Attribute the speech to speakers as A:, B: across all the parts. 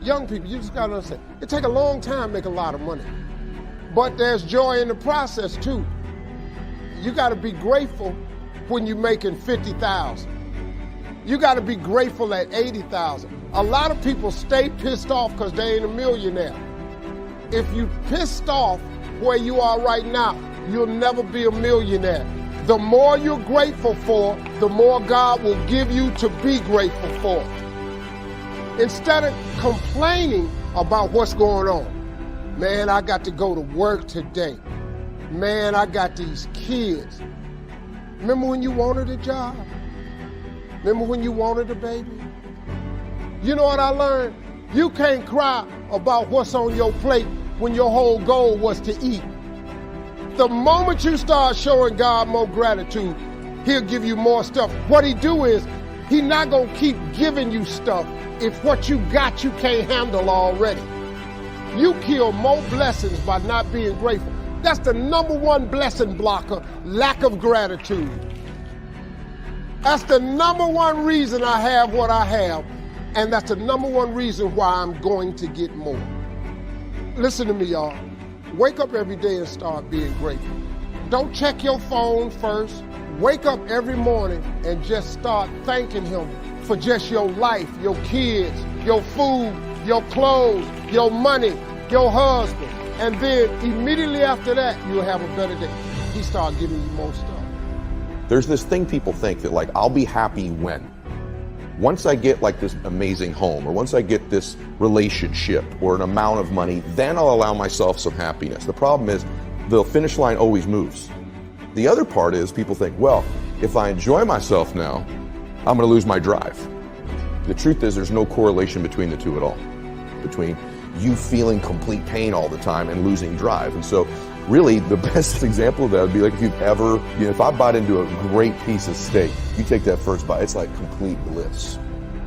A: young people, you just got to understand, it takes a long time to make a lot of money. But there's joy in the process too. You got to be grateful when you're making 50,000. You got to be grateful at 80,000. A lot of people stay pissed off because they ain't a millionaire. If you pissed off where you are right now, you'll never be a millionaire. The more you're grateful for, the more God will give you to be grateful for. Instead of complaining about what's going on, man, I got to go to work today. Man, I got these kids. Remember when you wanted a job? Remember when you wanted a baby? You know what I learned? You can't cry about what's on your plate when your whole goal was to eat. The moment you start showing God more gratitude, he'll give you more stuff. What he do is, he's not gonna keep giving you stuff if what you got you can't handle already. You kill more blessings by not being grateful. That's the #1 blessing blocker, lack of gratitude. That's the #1 reason I have what I have, and that's the #1 reason why I'm going to get more. Listen to me, y'all. Wake up every day and start being grateful. Don't check your phone first. Wake up every morning and just start thanking him for just your life, your kids, your food, your clothes, your money, your husband. And then immediately after that, you'll have a better day. He starts giving you more stuff.
B: There's this thing people think that like, I'll be happy when. Once I get like this amazing home, or once I get this relationship or an amount of money, then I'll allow myself some happiness. The problem is the finish line always moves. The other part is people think, well, if I enjoy myself now, I'm gonna lose my drive. The truth is there's no correlation between the two at all, between you feeling complete pain all the time and losing drive. And so really the best example of that would be like if you've ever, if I bite into a great piece of steak, you take that first bite, it's like complete bliss.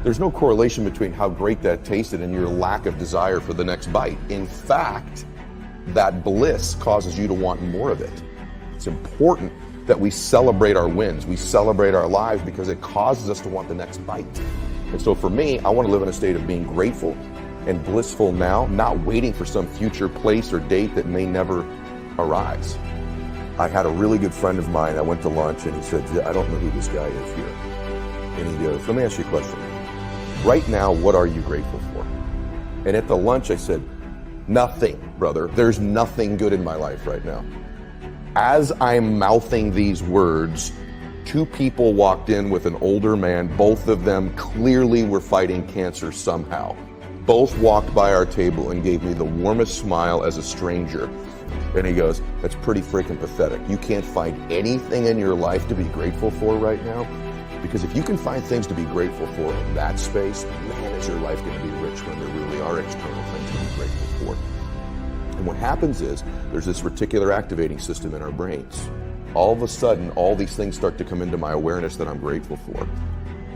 B: There's no correlation between how great that tasted and your lack of desire for the next bite. In fact, that bliss causes you to want more of it. It's important that we celebrate our wins, we celebrate our lives, because it causes us to want the next bite. And so for me, I want to live in a state of being grateful and blissful now, not waiting for some future place or date that may never arise. I had a really good friend of mine, I went to lunch and he said, I don't know who this guy is here. And he goes, let me ask you a question. Right now, what are you grateful for? And at the lunch I said, nothing, brother. There's nothing good in my life right now. As I'm mouthing these words, 2 people walked in with an older man. Both of them clearly were fighting cancer somehow. Both walked by our table and gave me the warmest smile as a stranger. And he goes, that's pretty freaking pathetic. You can't find anything in your life to be grateful for right now? Because if you can find things to be grateful for in that space, man, is your life going to be rich when there really are external things to be grateful for. And what happens is there's this reticular activating system in our brains. All of a sudden, all these things start to come into my awareness that I'm grateful for.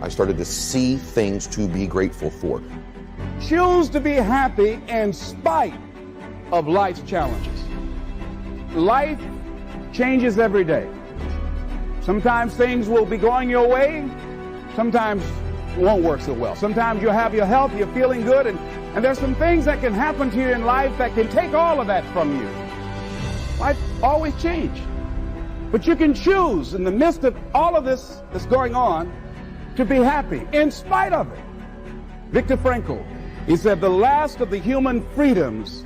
B: I started to see things to be grateful for.
C: Choose to be happy in spite of life's challenges. Life changes every day. Sometimes things will be going your way, sometimes it won't work so well. Sometimes you'll have your health, you're feeling good, and there's some things that can happen to you in life that can take all of that from you. Life always change. But you can choose in the midst of all of this that's going on to be happy in spite of it. Viktor Frankl, he said the last of the human freedoms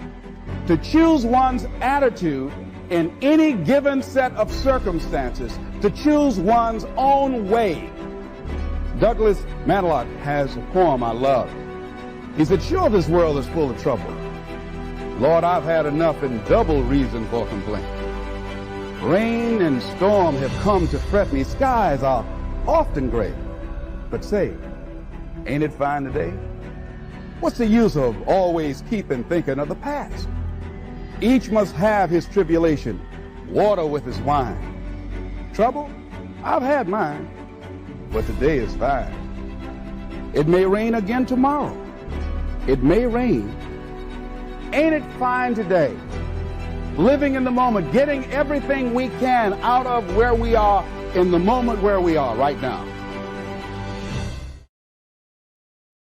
C: to choose one's attitude in any given set of circumstances, to choose one's own way. Douglas Matlock has a poem I love. He said, sure, this world is full of trouble. Lord, I've had enough and double reason for complaint. Rain and storm have come to fret me. Skies are often gray. But say, ain't it fine today? What's the use of always keeping thinking of the past? Each must have his tribulation, water with his wine. Trouble? I've had mine, but today is fine. It may rain again tomorrow. It may rain. Ain't it fine today? Living in the moment, getting everything we can out of where we are in the moment where we are right now.